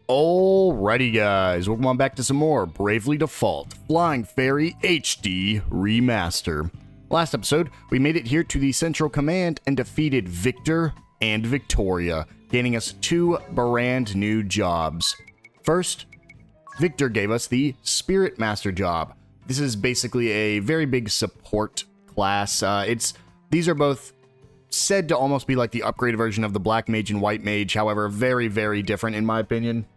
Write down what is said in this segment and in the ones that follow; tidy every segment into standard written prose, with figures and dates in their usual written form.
Alrighty guys, welcome on back to some more Bravely Default Flying Fairy HD Remaster. Last episode, we made it here to the Central Command and defeated Victor and Victoria, gaining us 2 brand new jobs. First, Victor gave us the Spirit Master job. This is basically a very big support class. These are both said to almost be like the upgraded version of the Black Mage and White Mage, however, very, very different in my opinion.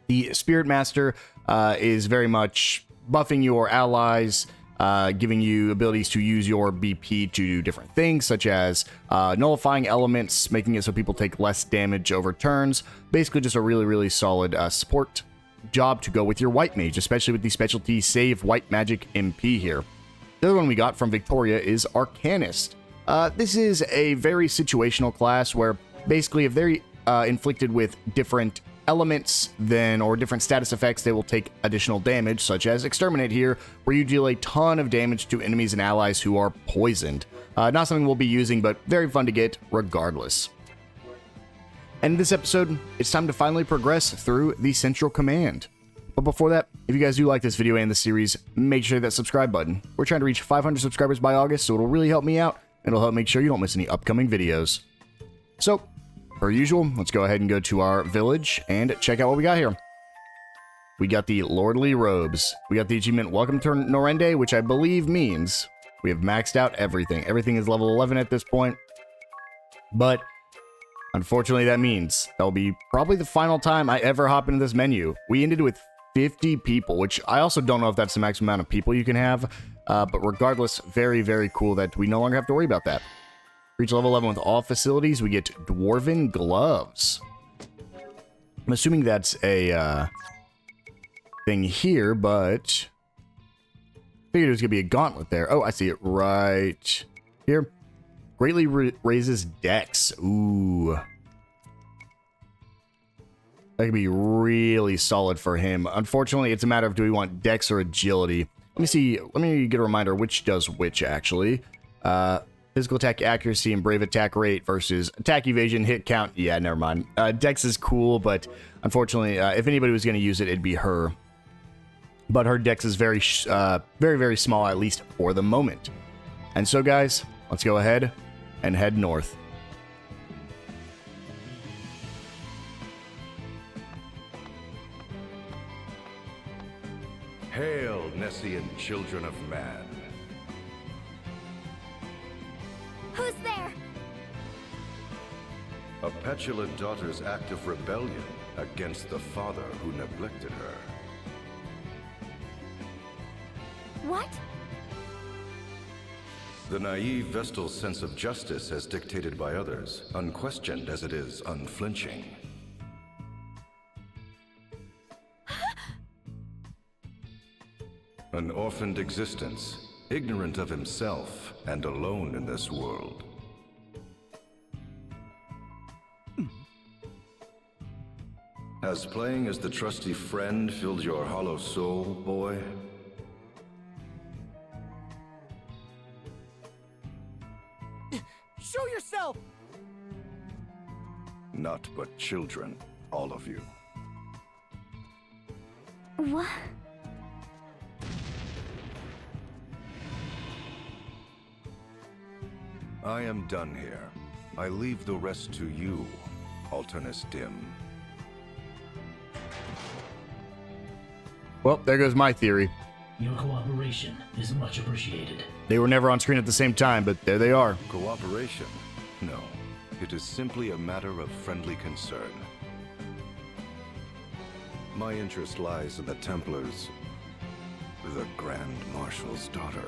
The Spirit Master is very much buffing your allies, giving you abilities to use your BP to do different things, such as nullifying elements, making it so people take less damage over turns. Basically just a really, really solid support job to go with your White Mage, especially with the specialty Save White Magic MP here. The other one we got from Victoria is Arcanist. This is a very situational class where basically if they're inflicted with different elements or different status effects, they will take additional damage, such as Exterminate here, where you deal a ton of damage to enemies and allies who are poisoned. Not something we'll be using, but very fun to get regardless. And in this episode, it's time to finally progress through the Central Command. But before that, if you guys do like this video and the series, make sure to hit that subscribe button. We're trying to reach 500 subscribers by August, so it'll really help me out, and it'll help make sure you don't miss any upcoming videos. So, per usual, let's go ahead and go to our village and check out what we got here. We got the Lordly Robes. We got the achievement Welcome to Norende, which I believe means we have maxed out everything. Everything is level 11 at this point. But unfortunately, that means that'll be probably the final time I ever hop into this menu. We ended with 50 people, which I also don't know if that's the maximum amount of people you can have. But regardless, very, very cool that we no longer have to worry about that. Reach level 11 with all facilities, we get Dwarven Gloves. I'm assuming that's a thing here, but figured it was going to be a gauntlet there. Oh, I see it right here. Greatly raises Dex. Ooh. That could be really solid for him. Unfortunately, it's a matter of do we want Dex or Agility. Let me see. Let me get a reminder which does which, actually. Physical attack accuracy and brave attack rate versus attack evasion, hit count. Yeah, never mind. Dex is cool, but unfortunately, if anybody was going to use it, it'd be her. But her Dex is very, very small, at least for the moment. And so, guys, let's go ahead and head north. Hail, Nessian children of man. Who's there? A petulant daughter's act of rebellion against the father who neglected her. What? The naive Vestal's sense of justice as dictated by others, unquestioned as it is unflinching. An orphaned existence, ignorant of himself and alone in this world. Has playing as the trusty friend filled your hollow soul, boy? Show yourself! Not but children, all of you. What? I am done here. I leave the rest to you, Alternus Dim. Well, there goes my theory. Your cooperation is much appreciated. They were never on screen at the same time, but there they are. Cooperation? No. It is simply a matter of friendly concern. My interest lies in the Templars, the Grand Marshal's daughter.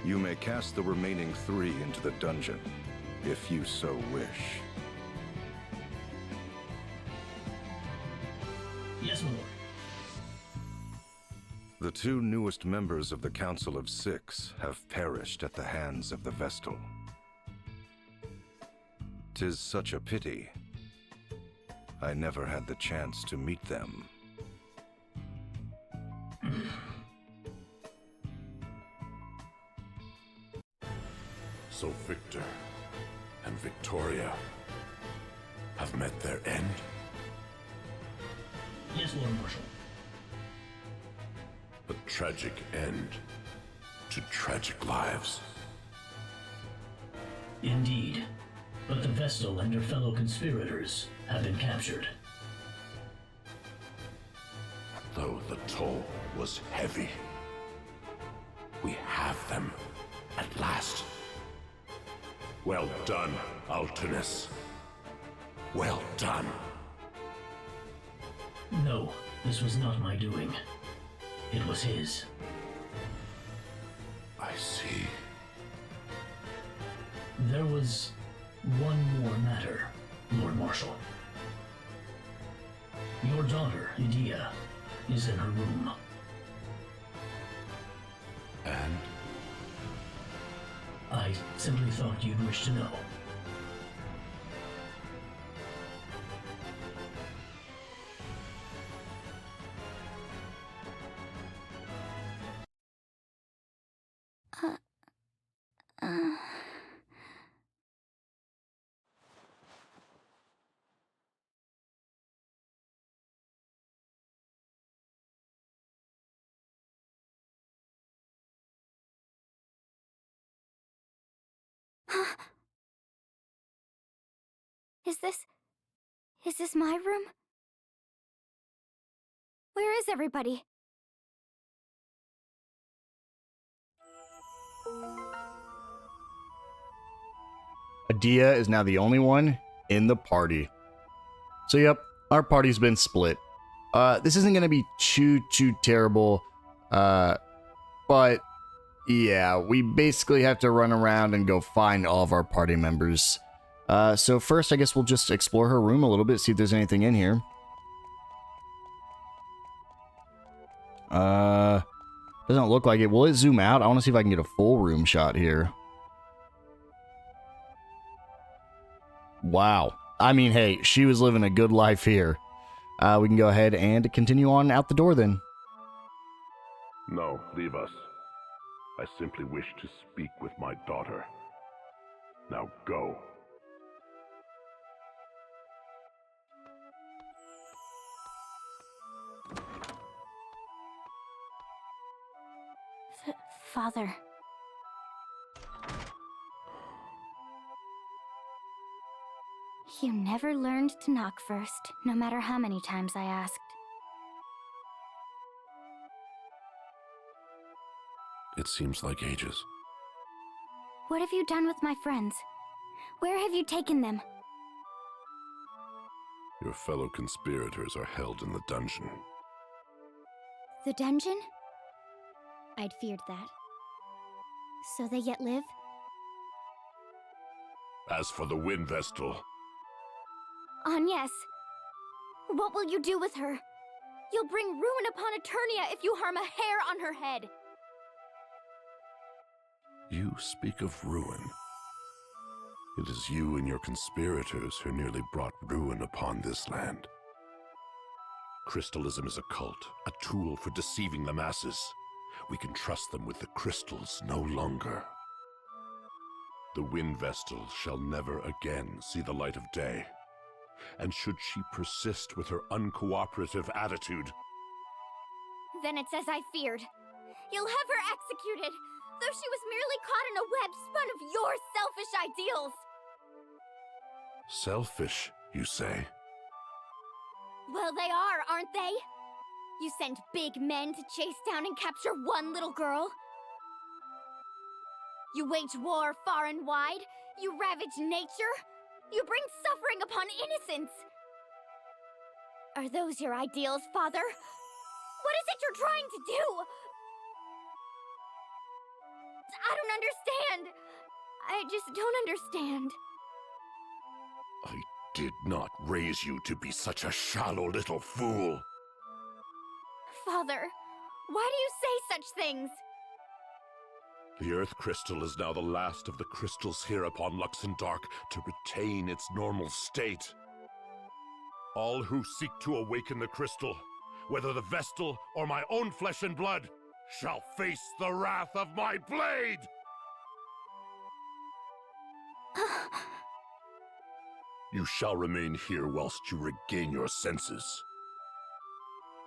You may cast the remaining 3 into the dungeon, if you so wish. Yes, my lord. The 2 newest members of the Council of 6 have perished at the hands of the Vestal. 'Tis such a pity. I never had the chance to meet them. So Victor and Victoria have have met their end? Yes, Lord Marshal. A tragic end to tragic lives. Indeed. But the Vestal and her fellow conspirators have been captured. Though the toll was heavy, we have them at last. Well done, Altonus. Well done. No, this was not my doing. It was his. I see. There was one more matter, Lord Marshal. Your daughter, Edea, is in her room. And? I simply thought you'd wish to know. Is this my room? Where is everybody? Edea is now the only one in the party. So yep, our party's been split. This isn't gonna be too terrible. But yeah, we basically have to run around and go find all of our party members. So first, I guess we'll just explore her room a little bit, see if there's anything in here. Doesn't look like it. Will it zoom out? I want to see if I can get a full room shot here. Wow. I mean, hey, she was living a good life here. We can go ahead and continue on out the door then. No, leave us. I simply wish to speak with my daughter. Now go. Father. You never learned to knock first, no matter how many times I asked. It seems like ages. What have you done with my friends? Where have you taken them? Your fellow conspirators are held in the dungeon. The dungeon? I'd feared that. So they yet live? As for the Wind Vestal, Agnès, what will you do with her? You'll bring ruin upon Eternia if you harm a hair on her head. you speak of ruin. It is you and your conspirators who nearly brought ruin upon this land. Crystalism is a cult, a tool for deceiving the masses. We can trust them with the crystals no longer. The Wind Vestal shall never again see the light of day. And should she persist with her uncooperative attitude, Then it's as I feared. You'll have her executed, though she was merely caught in a web spun of your selfish ideals. selfish, you say? Well, they are, aren't they? You send big men to chase down and capture one little girl. You wage war far and wide. You ravage nature. You bring suffering upon innocents. Are those your ideals, Father? What is it you're trying to do? I don't understand. I just don't understand. I did not raise you to be such a shallow little fool. Father, why do you say such things? The Earth Crystal is now the last of the crystals here upon Luxendarc to retain its normal state. All who seek to awaken the crystal, whether the Vestal or my own flesh and blood, shall face the wrath of my blade! You shall remain here whilst you regain your senses.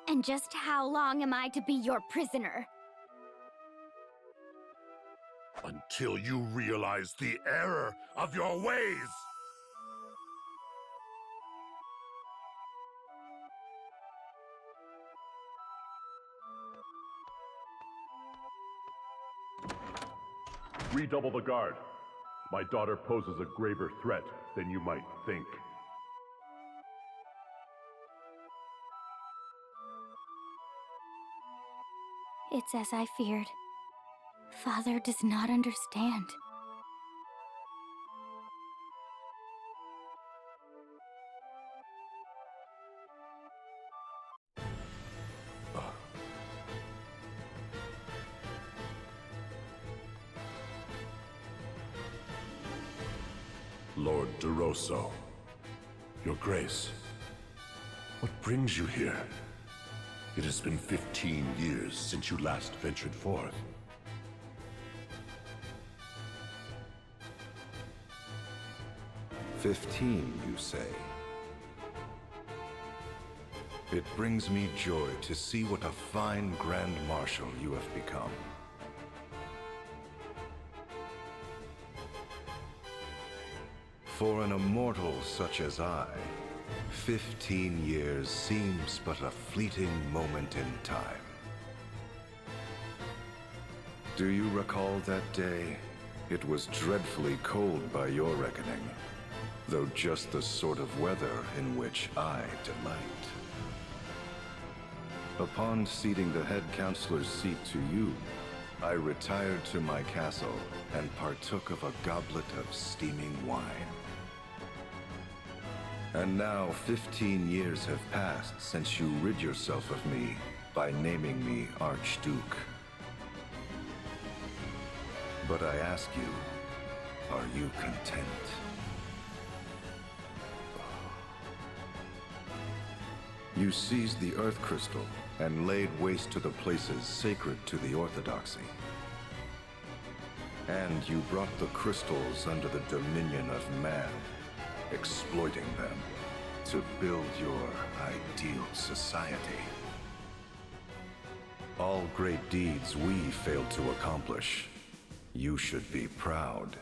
And just how long am I to be your prisoner? Until you realize the error of your ways! Redouble the guard. My daughter poses a graver threat than you might think. It's as I feared. Father does not understand. Lord DeRosso, Your Grace, what brings you here? It has been 15 years since you last ventured forth. "15, you say? It brings me joy to see what a fine Grand Marshal you have become. For an immortal such as I, 15 years seems but a fleeting moment in time. Do you recall that day? It was dreadfully cold by your reckoning, though just the sort of weather in which I delight. Upon ceding the head counselor's seat to you, I retired to my castle and partook of a goblet of steaming wine. And now 15 years have passed since you rid yourself of me by naming me Archduke. But I ask you, are you content? You seized the Earth Crystal and laid waste to the places sacred to the Orthodoxy. And you brought the crystals under the dominion of man, exploiting them to build your ideal society. All great deeds we failed to accomplish. You should be proud.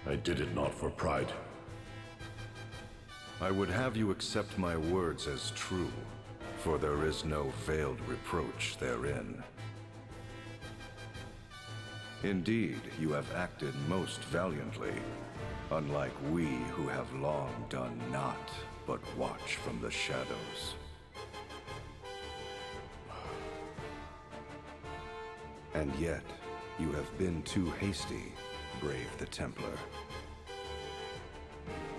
I did it not for pride. I would have you accept my words as true, for there is no veiled reproach therein. Indeed, you have acted most valiantly, unlike we who have long done naught but watch from the shadows. And yet, you have been too hasty, brave the Templar.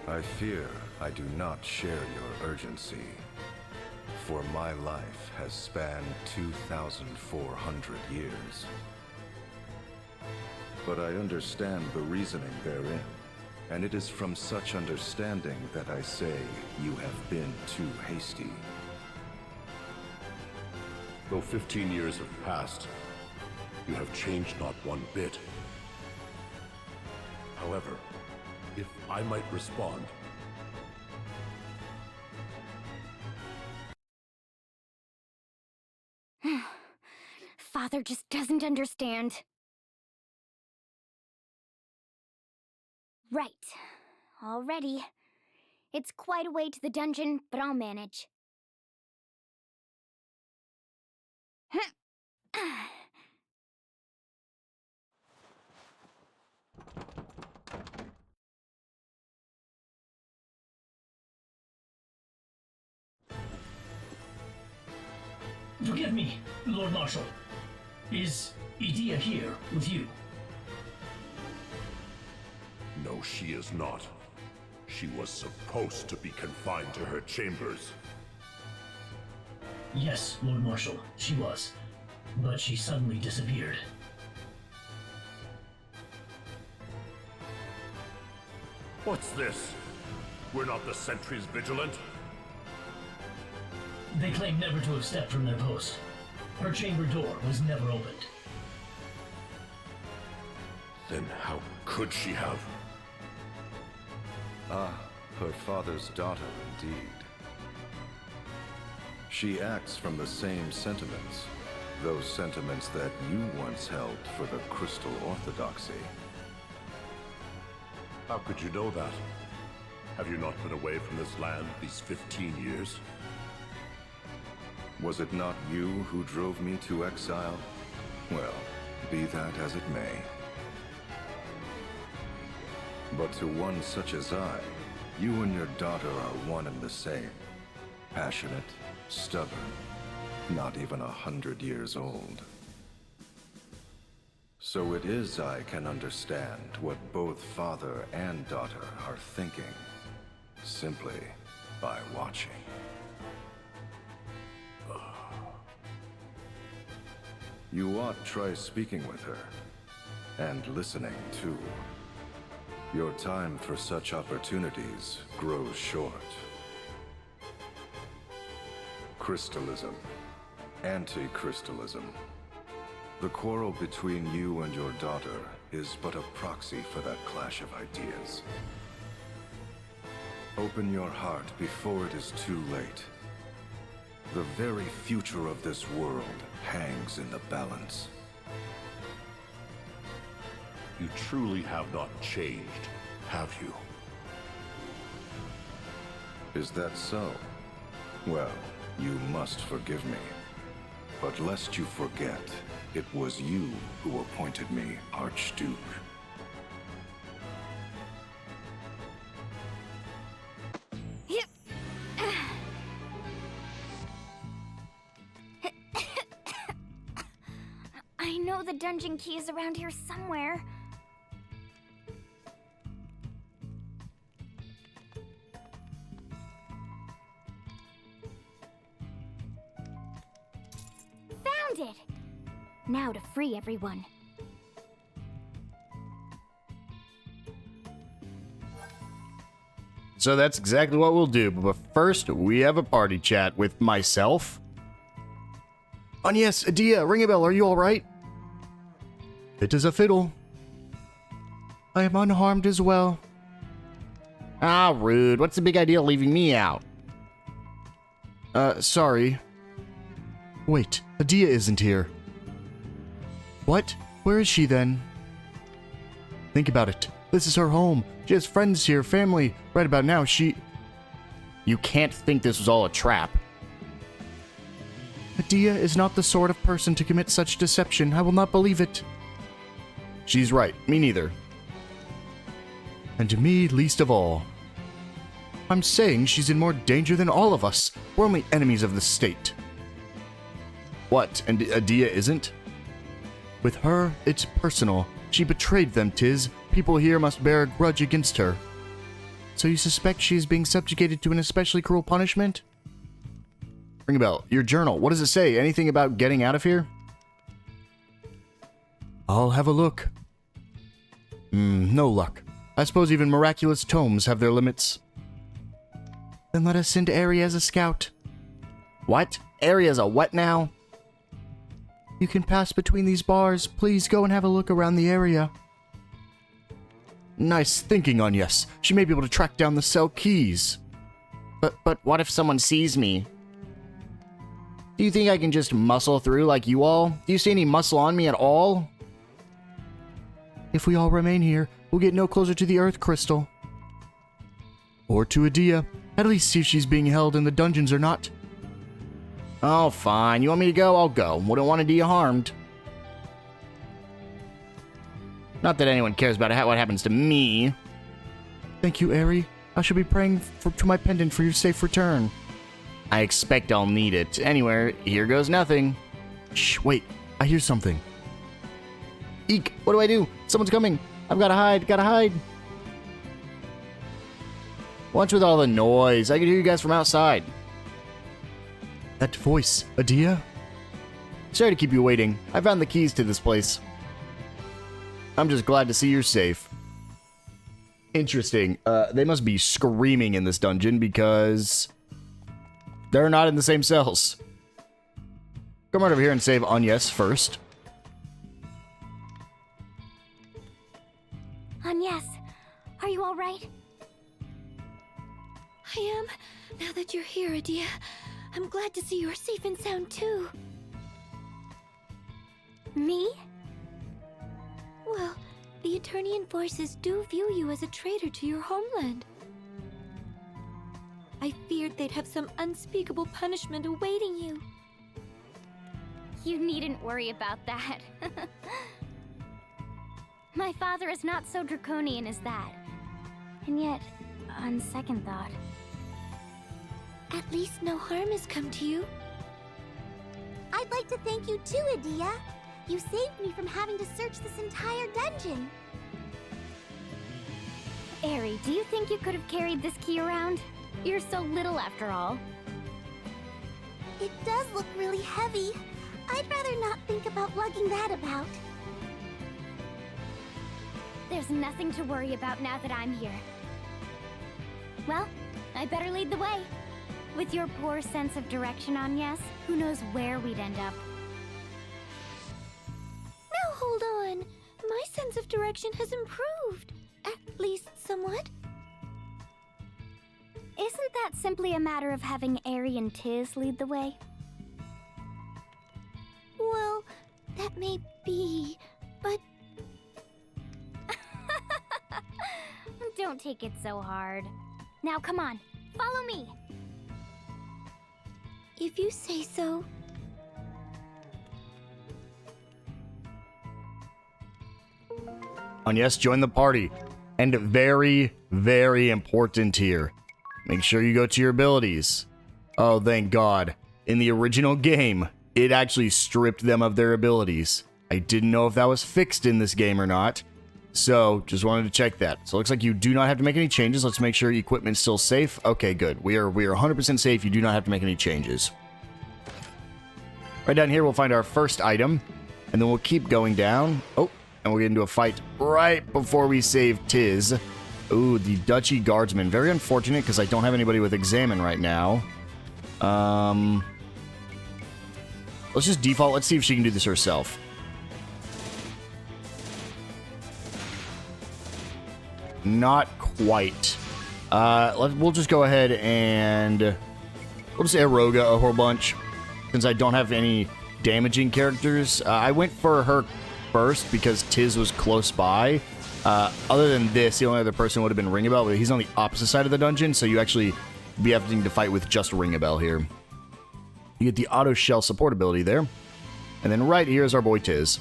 I fear I do not share your urgency, for my life has spanned 2,400 years. But I understand the reasoning therein, and it is from such understanding that I say you have been too hasty. Though 15 years have passed, you have changed not one bit. However, if I might respond, Father just doesn't understand. Right. All ready. It's quite a way to the dungeon, but I'll manage. Forgive me, Lord Marshal. Is Edea here with you? no, she is not. She was supposed to be confined to her chambers. Yes, Lord Marshal, she was. But she suddenly disappeared. What's this? We're not the sentries vigilant? They claim never to have stepped from their post. Her chamber door was never opened. Then how could she have? Ah, her father's daughter indeed. She acts from the same sentiments, those sentiments that you once held for the Crystal Orthodoxy. How could you know that? Have you not been away from this land these 15 years? Was it not you who drove me to exile? Well, be that as it may. But to one such as I, you and your daughter are one and the same. Passionate, stubborn, not even 100 years old. So it is I can understand what both father and daughter are thinking, simply by watching. You ought try speaking with her, and listening too. Your time for such opportunities grows short. Crystalism. Anti-crystalism. The quarrel between you and your daughter is but a proxy for that clash of ideas. Open your heart before it is too late. The very future of this world hangs in the balance. You truly have not changed, have you? Is that so? Well, you must forgive me. But lest you forget, it was you who appointed me Archduke. I know the dungeon key is around here somewhere. Found it! Now to free everyone. So that's exactly what we'll do, but first we have a party chat with myself. Agnès, Edea, Ringabel, are you alright? It is a fiddle. I am unharmed as well. Ah, rude. What's the big idea of leaving me out? Sorry. Wait, Edea isn't here. What? Where is she then? Think about it. This is her home. She has friends here, family. Right about now, she... You can't think this was all a trap. Edea is not the sort of person to commit such deception. I will not believe it. She's right. Me neither. And to me, least of all. I'm saying she's in more danger than all of us. We're only enemies of the state. What, and Edea isn't? With her, it's personal. She betrayed them, 'tis. People here must bear a grudge against her. So you suspect she is being subjugated to an especially cruel punishment? Ringabel, your journal, what does it say? Anything about getting out of here? I'll have a look. No luck. I suppose even miraculous tomes have their limits. Then let us send Ari as a scout. What? Ari as a what now? You can pass between these bars. Please go and have a look around the area. Nice thinking, Agnès. She may be able to track down the cell keys. But what if someone sees me? Do you think I can just muscle through like you all? Do you see any muscle on me at all? If we all remain here, we'll get no closer to the Earth Crystal. Or to Edea. At least see if she's being held in the dungeons or not. Oh, fine. You want me to go? I'll go. Wouldn't want Edea harmed. Not that anyone cares about what happens to me. Thank you, Ari. I shall be praying to my pendant for your safe return. I expect I'll need it. Anyway, here goes nothing. Shh, wait. I hear something. Eek, what do I do? Someone's coming. I've gotta hide. What's with all the noise? I can hear you guys from outside. That voice, Edea? Sorry to keep you waiting. I found the keys to this place. I'm just glad to see you're safe. Interesting. They must be screaming in this dungeon because they're not in the same cells. Come right over here and save Agnès first. Agnès, are you all right? I am. Now that you're here, Edea, I'm glad to see you're safe and sound too. Me? Well, the Eternian forces do view you as a traitor to your homeland. I feared they'd have some unspeakable punishment awaiting you. You needn't worry about that. My father is not so draconian as that. And yet, on second thought... At least no harm has come to you. I'd like to thank you too, Edea. You saved me from having to search this entire dungeon. Eri, do you think you could have carried this key around? You're so little after all. It does look really heavy. I'd rather not think about lugging that about. There's nothing to worry about now that I'm here. Well, I better lead the way. With your poor sense of direction, Agnès, who knows where we'd end up. Now hold on. My sense of direction has improved. At least somewhat. Isn't that simply a matter of having Eri and Tiz lead the way? Well, that may be, but... Don't take it so hard. Now come on, follow me! If you say so. Agnès, join the party. And very, very important here. Make sure you go to your abilities. Oh, thank God. In the original game, it actually stripped them of their abilities. I didn't know if that was fixed in this game or not. So, just wanted to check that. So, it looks like you do not have to make any changes. Let's make sure equipment's still safe. Okay, good. We are 100% safe. You do not have to make any changes. Right down here, we'll find our first item. And then we'll keep going down. Oh, and we'll get into a fight right before we save Tiz. Ooh, the Duchy Guardsman. Very unfortunate because I don't have anybody with Examine right now. Let's just default. Let's see if she can do this herself. Not quite. We'll just go ahead and... We'll just Eroga a whole bunch. Since I don't have any damaging characters. I went for her first because Tiz was close by. Other than this, the only other person would have been Ringabel, but he's on the opposite side of the dungeon, so you actually be having to fight with just Ringabel here. You get the auto shell support ability there. And then right here is our boy Tiz.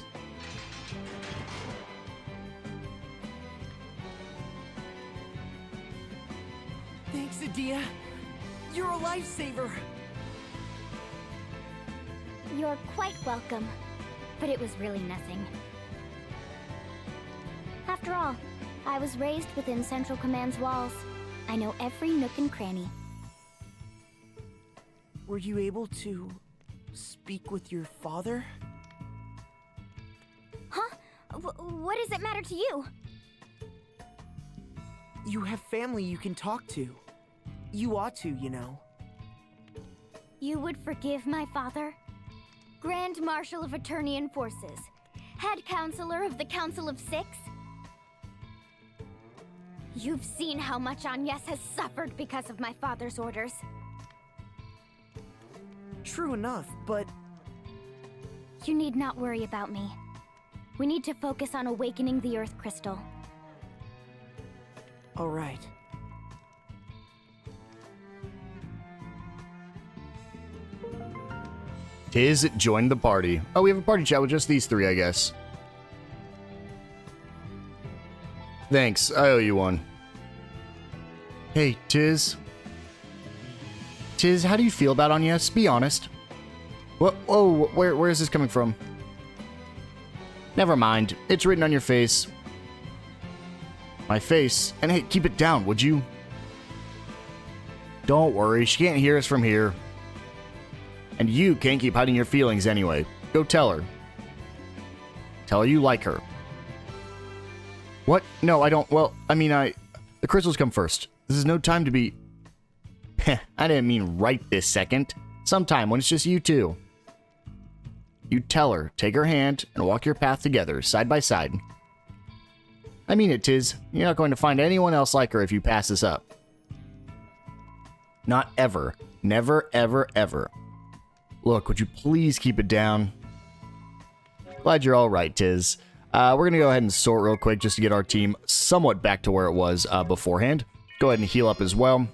Thanks, Edea. You're a lifesaver. You're quite welcome, but it was really nothing. After all, I was raised within Central Command's walls. I know every nook and cranny. Were you able to speak with your father? Huh? What does it matter to you? You have family you can talk to. You ought to, you know. You would forgive my father? Grand Marshal of Eternian Forces. Head Counselor of the Council of Six? You've seen how much Agnès has suffered because of my father's orders. True enough, but... You need not worry about me. We need to focus on awakening the Earth Crystal. All right. Tiz joined the party. Oh, we have a party chat with just these three, I guess. Thanks, I owe you one. Hey, Tiz. Tiz, how do you feel about Agnès? Be honest. What? Whoa, where is this coming from? Never mind. It's written on your face. My face? And hey, keep it down, would you? Don't worry, she can't hear us from here. And you can't keep hiding your feelings anyway. Go tell her. Tell her you like her. What? No, I don't. Well, I mean, the crystals come first. This is no time to be... I didn't mean right this second. Sometime when it's just you two. You tell her, take her hand, and walk your path together, side by side. I mean it, Tiz. You're not going to find anyone else like her if you pass this up. Not ever. Never, ever, ever. Look, would you please keep it down? Glad you're all right, Tiz. We're going to go ahead and sort real quick just to get our team somewhat back to where it was beforehand. Go ahead and heal up as well.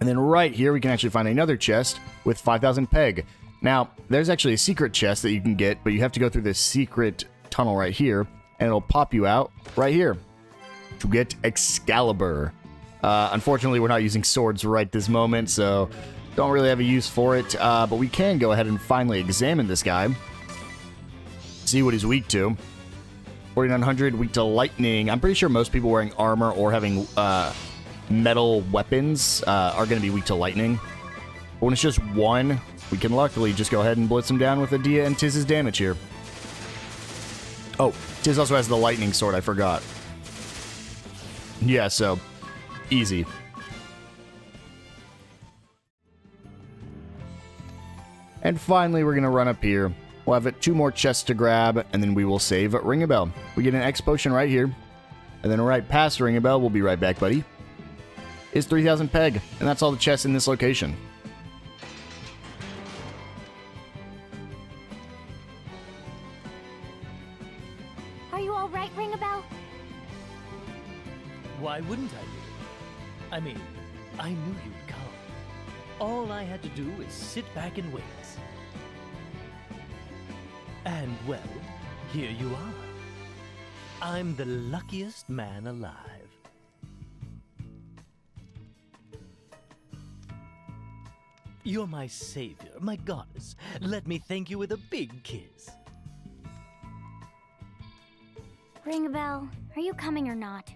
And then right here, we can actually find another chest with 5,000 peg. Now, there's actually a secret chest that you can get, but you have to go through this secret tunnel right here, and it'll pop you out right here to get Excalibur. Unfortunately, we're not using swords right this moment, so don't really have a use for it, but we can go ahead and finally examine this guy. See what he's weak to. 4900, weak to lightning. I'm pretty sure most people wearing armor or having metal weapons are going to be weak to lightning. But when it's just one, we can luckily just go ahead and blitz him down with Edea and Tiz's damage here. Oh, Tiz also has the lightning sword, I forgot. Yeah, so, easy. And finally, we're going to run up here. We'll have 2 more chests to grab, and then we will save Ringabel. We get an X potion right here, and then right past Ringabel, we'll be right back, buddy, is 3,000 peg, and that's all the chests in this location. Are you all right, Ringabel? Why wouldn't I be? I mean, I knew you'd come. All I had to do is sit back and wait. And, well, here you are. I'm the luckiest man alive. You're my savior, my goddess. Let me thank you with a big kiss. Ringabel, are you coming or not?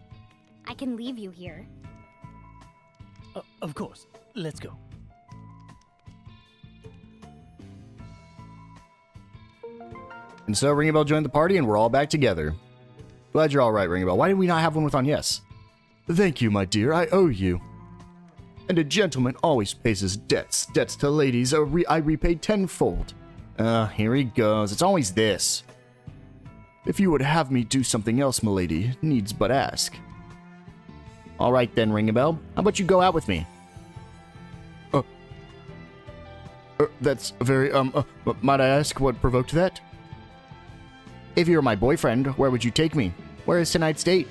I can leave you here. Of course. Let's go. And so Ringabel joined the party, and we're all back together. Glad you're all right, Ringabel. Why did we not have one with Agnès? Thank you, my dear. I owe you. And a gentleman always pays his debts. Debts to ladies I repay tenfold. Here he goes. It's always this. If you would have me do something else, milady, needs but ask. All right then, Ringabel. How about you go out with me? That's very, might I ask what provoked that? If you were my boyfriend, where would you take me? Where is tonight's date?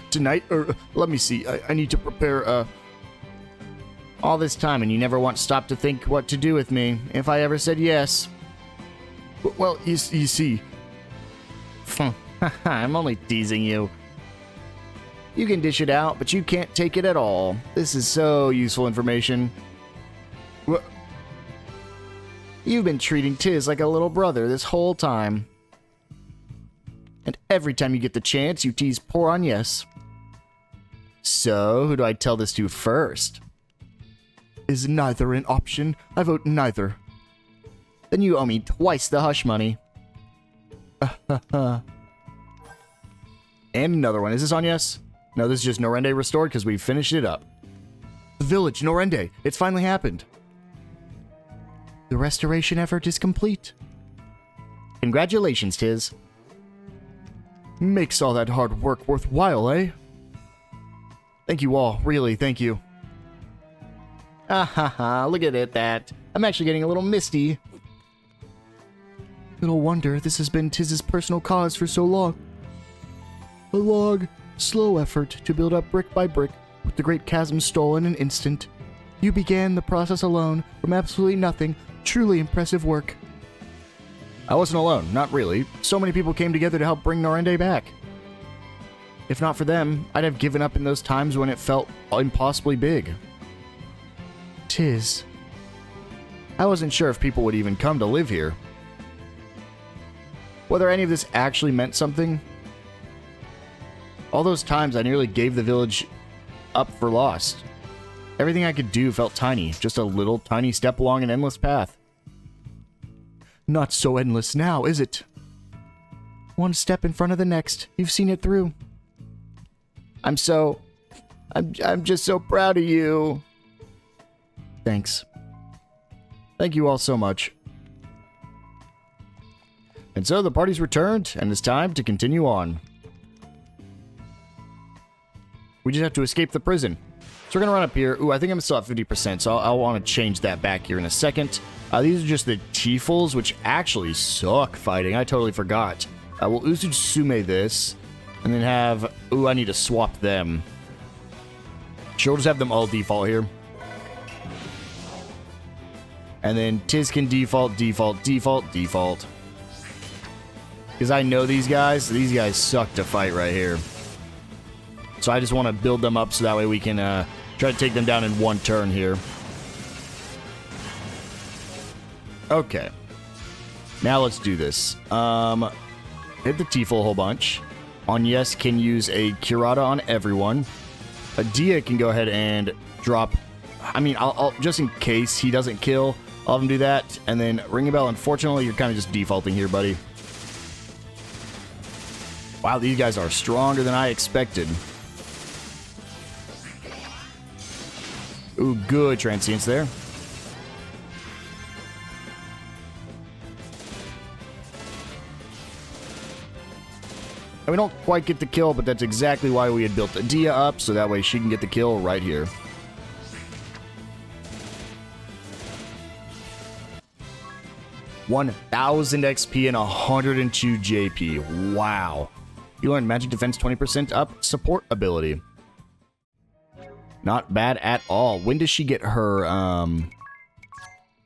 Tonight? Let me see. I need to prepare, all this time, and you never once stopped to think what to do with me, if I ever said yes. Well, you see. I'm only teasing you. You can dish it out, but you can't take it at all. This is so useful information. You've been treating Tiz like a little brother this whole time. And every time you get the chance, you tease poor Agnès. So, who do I tell this to first? Is neither an option? I vote neither. Then you owe me twice the hush money. And another one. Is this Agnès? No, this is just Norende restored because we finished it up. The village, Norende. It's finally happened. The restoration effort is complete. Congratulations, Tiz. Makes all that hard work worthwhile, eh? Thank you all, really, thank you. Look at that. I'm actually getting a little misty. Little wonder this has been Tiz's personal cause for so long. A long, slow effort to build up brick by brick, with the great chasm stolen in an instant. You began the process alone, from absolutely nothing. Truly impressive work. I wasn't alone, not really. So many people came together to help bring Norende back. If not for them, I'd have given up in those times when it felt impossibly big. Tiz. I wasn't sure if people would even come to live here. Whether any of this actually meant something. All those times I nearly gave the village up for lost. Everything I could do felt tiny, just a little tiny step along an endless path. Not so endless now, is it? One step in front of the next. You've seen it through. I'm just so proud of you. Thanks. Thank you all so much. And so the party's returned, and it's time to continue on. We just have to escape the prison. So we're going to run up here. Ooh, I think I'm still at 50%, so I'll want to change that back here in a second. These are just the Tifels, which actually suck fighting. I totally forgot. We'll Uzutsume this, and then have... Ooh, I need to swap them. Sure, we'll just have them all default here. And then Tiz can default, default, default, default. Because I know these guys suck to fight right here. So I just want to build them up so that way we can try to take them down in one turn here. Okay. Now let's do this. Hit the Tifel a whole bunch. Agnès can use a Curata on everyone. Edea can go ahead and drop... I mean, I'll just in case he doesn't kill, I'll have him do that. And then Ringabel, unfortunately, you're kind of just defaulting here, buddy. Wow, these guys are stronger than I expected. Ooh, good transience there. And we don't quite get the kill, but that's exactly why we had built Edea up, so that way she can get the kill right here. $1,000 XP and 102 JP. Wow. You learned magic defense 20% up, support ability. Not bad at all. When does she get her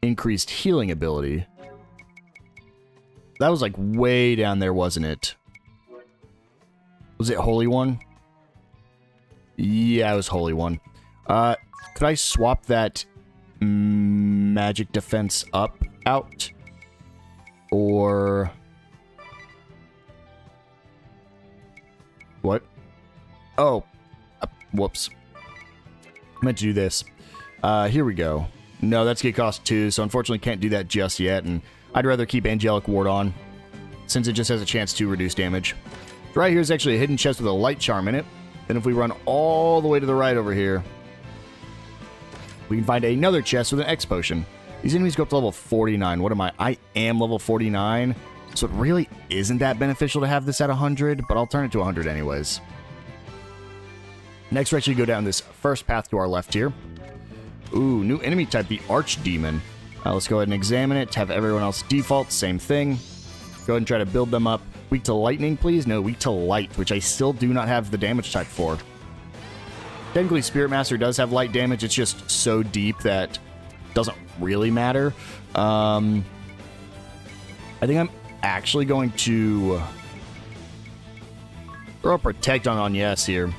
increased healing ability? That was like way down there, wasn't it? Was it Holy One? Yeah, it was Holy One. Could I swap that magic defense up out? Or... What? Oh. Whoops. I meant to do this. Here we go. No, that's gonna cost 2, so unfortunately can't do that just yet, and I'd rather keep Angelic Ward on, since it just has a chance to reduce damage. Right here is actually a hidden chest with a light charm in it. Then if we run all the way to the right over here, we can find another chest with an X potion. These enemies go up to level 49. What am I? I am level 49. So it really isn't that beneficial to have this at 100, but I'll turn it to 100 anyways. Next, we actually go down this first path to our left here. Ooh, new enemy type, the Archdemon. Let's go ahead and examine it. Have everyone else default, same thing. Go ahead and try to build them up. Weak to lightning, please? No, weak to light, which I still do not have the damage type for. Technically, Spirit Master does have light damage. It's just so deep that it doesn't really matter. I think I'm actually going to throw a Protect on Agnès here.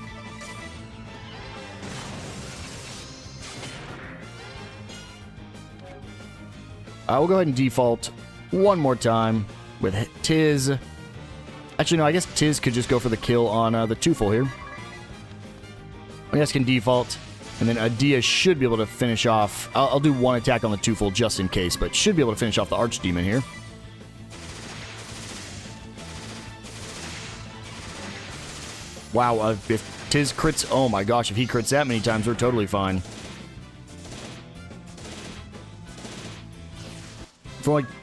We'll go ahead and default one more time with Tiz. Actually, no, I guess Tiz could just go for the kill on the Tufel here. Agnès can default, and then Edea should be able to finish off. I'll do one attack on the Tufel just in case, but should be able to finish off the Archdemon here. Wow, if Tiz crits... Oh my gosh, if he crits that many times, we're totally fine.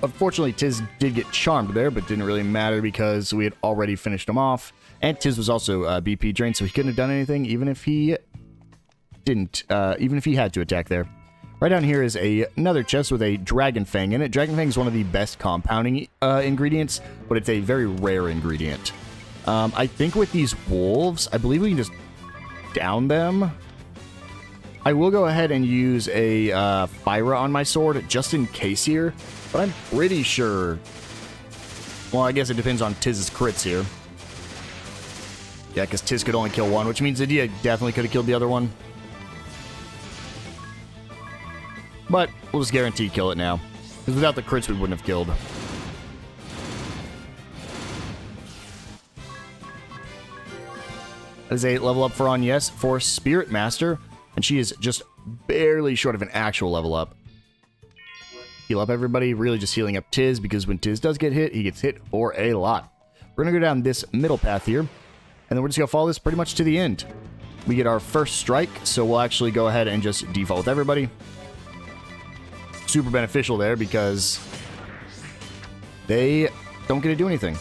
Unfortunately, Tiz did get charmed there, but didn't really matter because we had already finished him off. And Tiz was also BP drained, so he couldn't have done anything, even if he didn't, even if he had to attack there. Right down here is another chest with a Dragon Fang in it. Dragon Fang is one of the best compounding ingredients, but it's a very rare ingredient. I think with these wolves, I believe we can just down them. I will go ahead and use a Fyra on my sword just in case here, but I'm pretty sure... Well, I guess it depends on Tiz's crits here. Yeah, because Tiz could only kill one, which means Edea definitely could have killed the other one. But we'll just guarantee kill it now, because without the crits we wouldn't have killed. That is a level up for Agnès for Spirit Master, and she is just barely short of an actual level up. Heal up everybody, really just healing up Tiz, because when Tiz does get hit, he gets hit for a lot. We're going to go down this middle path here, and then we're just going to follow this pretty much to the end. We get our first strike, so we'll actually go ahead and just default with everybody. Super beneficial there, because they don't get to do anything.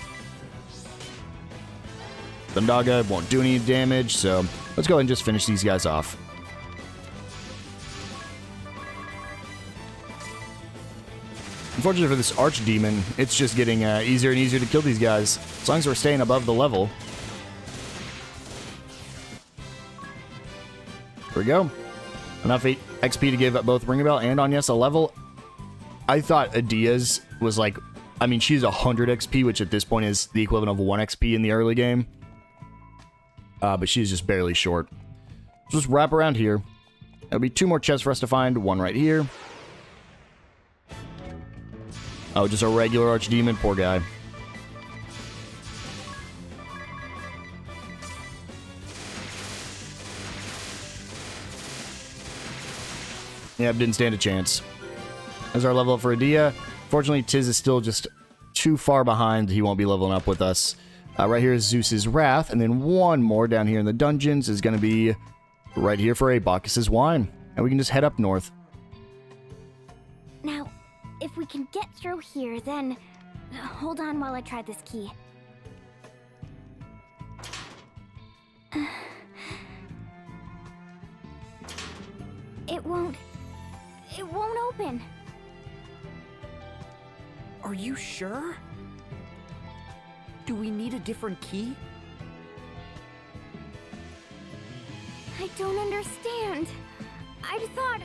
Thundaga won't do any damage, so let's go ahead and just finish these guys off. Unfortunately for this archdemon, it's just getting easier and easier to kill these guys, as long as we're staying above the level. Here we go. Enough XP to give both Ringabel and Agnès a level. I thought Edea's was like, I mean, she's 100 XP, which at this point is the equivalent of 1 XP in the early game. But she's just barely short. Just wrap around here. There'll be 2 more chests for us to find. One right here. Oh, just a regular archdemon. Poor guy. Yep, didn't stand a chance. There's our level up for Edea. Fortunately, Tiz is still just too far behind. He won't be leveling up with us. Right here is Zeus's Wrath, and then one more down here in the dungeons is going to be right here for a Bacchus's Wine. And we can just head up north. Now, if we can get through here, then... Hold on while I try this key. It won't open. Are you sure? Do we need a different key? I don't understand. I thought...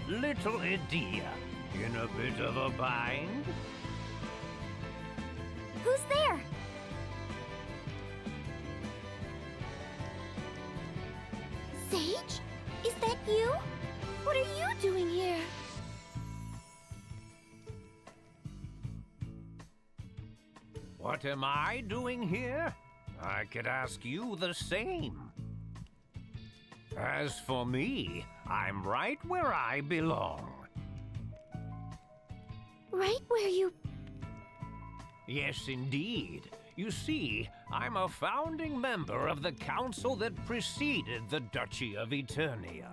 Little Edea, in a bit of a bind? Who's there? Sage? Is that you? What are you doing here? What am I doing here? I could ask you the same. As for me, I'm right where I belong. Right where you... Yes, indeed. You see, I'm a founding member of the council that preceded the Duchy of Eternia.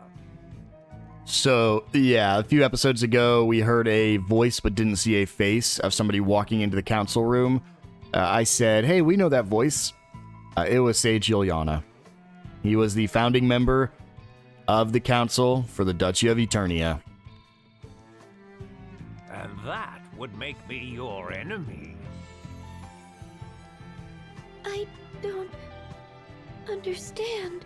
So, yeah, a few episodes ago, we heard a voice but didn't see a face of somebody walking into the council room. I said, hey, we know that voice. It was Sage Juliana. He was the founding member of the council for the Duchy of Eternia. And that would make me your enemy. I don't understand.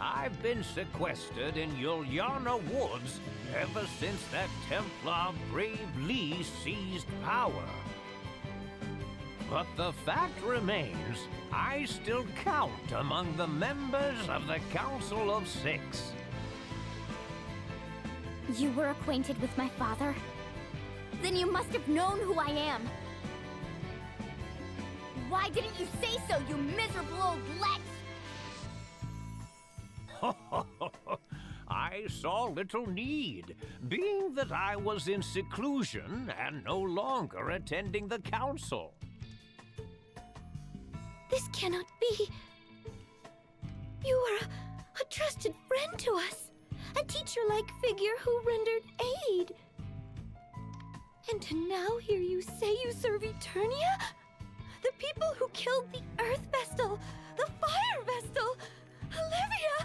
I've been sequestered in Juliana Woods ever since that Templar Brave Lee seized power. But the fact remains, I still count among the members of the Council of Six. You were acquainted with my father? Then you must have known who I am. Why didn't you say so, you miserable old Lex? I saw little need, being that I was in seclusion and no longer attending the council. This cannot be. You were a trusted friend to us. A teacher-like figure who rendered aid. And to now hear you say you serve Eternia? The people who killed the Earth Vestal, the Fire Vestal, Olivia!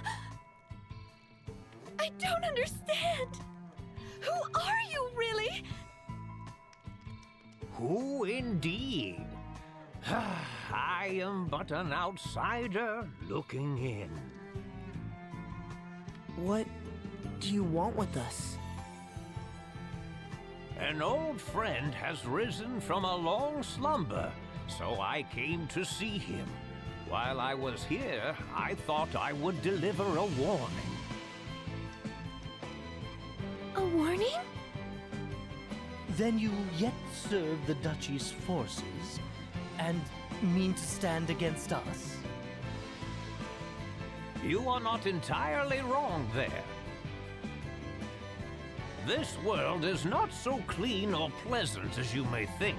I don't understand. Who are you, really? Who indeed? I am but an outsider looking in. What do you want with us? An old friend has risen from a long slumber, so I came to see him. While I was here, I thought I would deliver a warning. A warning? Then you yet serve the Duchy's forces and mean to stand against us? You are not entirely wrong there. This world is not so clean or pleasant as you may think.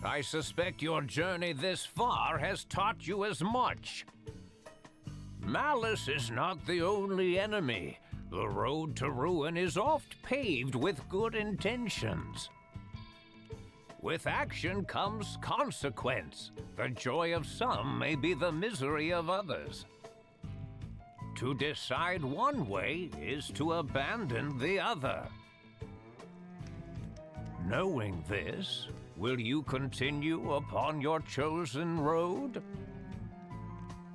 I suspect your journey this far has taught you as much. Malice is not the only enemy. The road to ruin is oft paved with good intentions. With action comes consequence. The joy of some may be the misery of others. To decide one way is to abandon the other. Knowing this, will you continue upon your chosen road?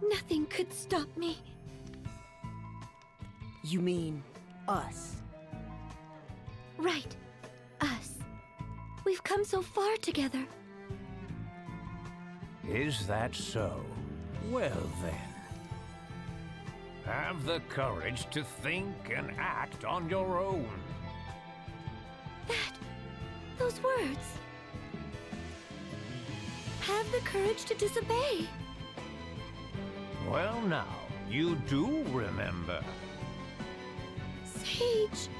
Nothing could stop me. You mean us? Right. Us. We've come so far together. Is that so? Well then. Have the courage to think and act on your own. Those words. Have the courage to disobey. Well now, you do remember. Sage.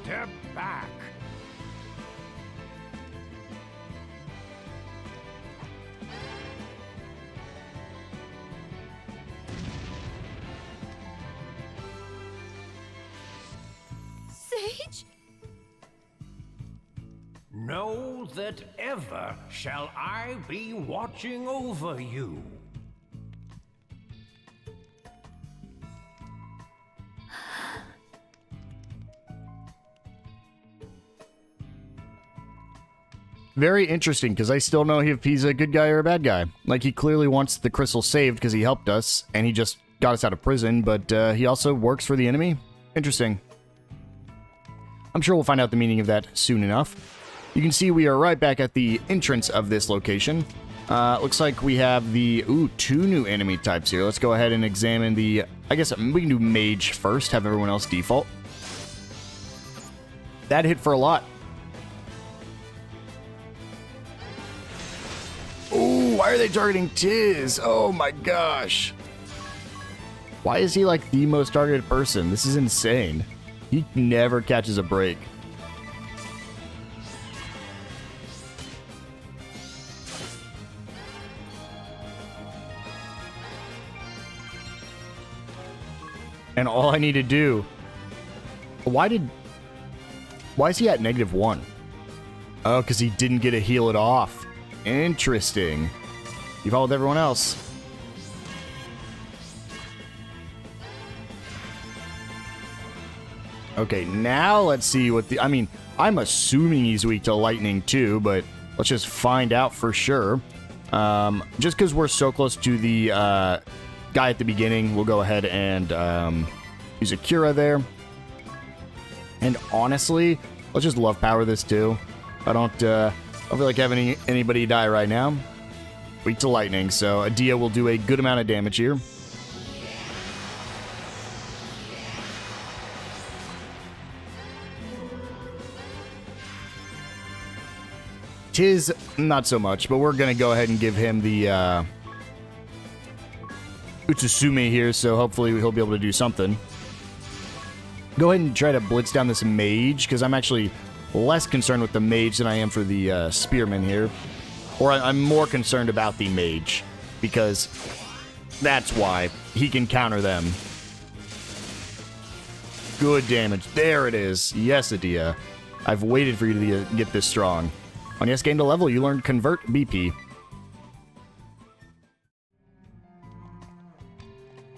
Step back. Sage? Know that ever shall I be watching over you. Very interesting, because I still know if he's a good guy or a bad guy. Like, he clearly wants the crystal saved because he helped us, and he just got us out of prison, but he also works for the enemy? Interesting. I'm sure we'll find out the meaning of that soon enough. You can see we are right back at the entrance of this location. Looks like we have the, two new enemy types here. Let's go ahead and examine the, I guess we can do mage first, have everyone else default. That hit for a lot. Ooh, why are they targeting Tiz? Oh my gosh. Why is he like the most targeted person? This is insane. He never catches a break. And all I need to do... Why is he at -1? Oh, because he didn't get to heal it off. Interesting. You followed everyone else. Okay, now let's see what the... I mean, I'm assuming he's weak to lightning too, but let's just find out for sure. Just because we're so close to the guy at the beginning, we'll go ahead and use a Cura there. And honestly, let's just love power this too. I don't feel like having anybody die right now. Weak to lightning, so Edea will do a good amount of damage here. Tiz, not so much, but we're going to go ahead and give him the Utsusume here, so hopefully he'll be able to do something. Go ahead and try to blitz down this mage, because I'm actually less concerned with the mage than I am for the spearman here. Or I'm more concerned about the mage, because that's why he can counter them. Good damage. There it is. Yes, Edea. I've waited for you to get this strong. On yes, gained a level, you learned Convert BP.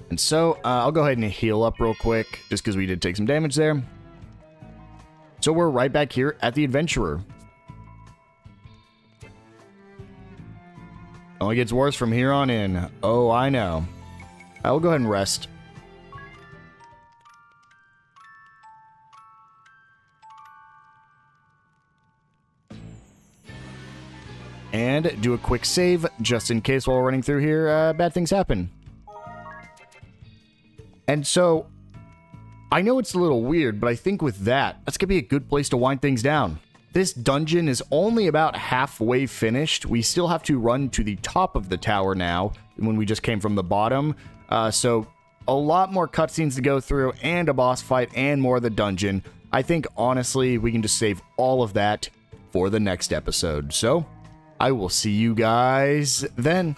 And so, I'll go ahead and heal up real quick, just because we did take some damage there. So we're right back here at the Adventurer. Only gets worse from here on in. Oh, I know. I will go ahead and rest. And do a quick save, just in case while we're running through here, bad things happen. And so, I know it's a little weird, but I think with that's going to be a good place to wind things down. This dungeon is only about halfway finished. We still have to run to the top of the tower now, when we just came from the bottom. So, a lot more cutscenes to go through, and a boss fight, and more of the dungeon. I think, honestly, we can just save all of that for the next episode. So, I will see you guys then.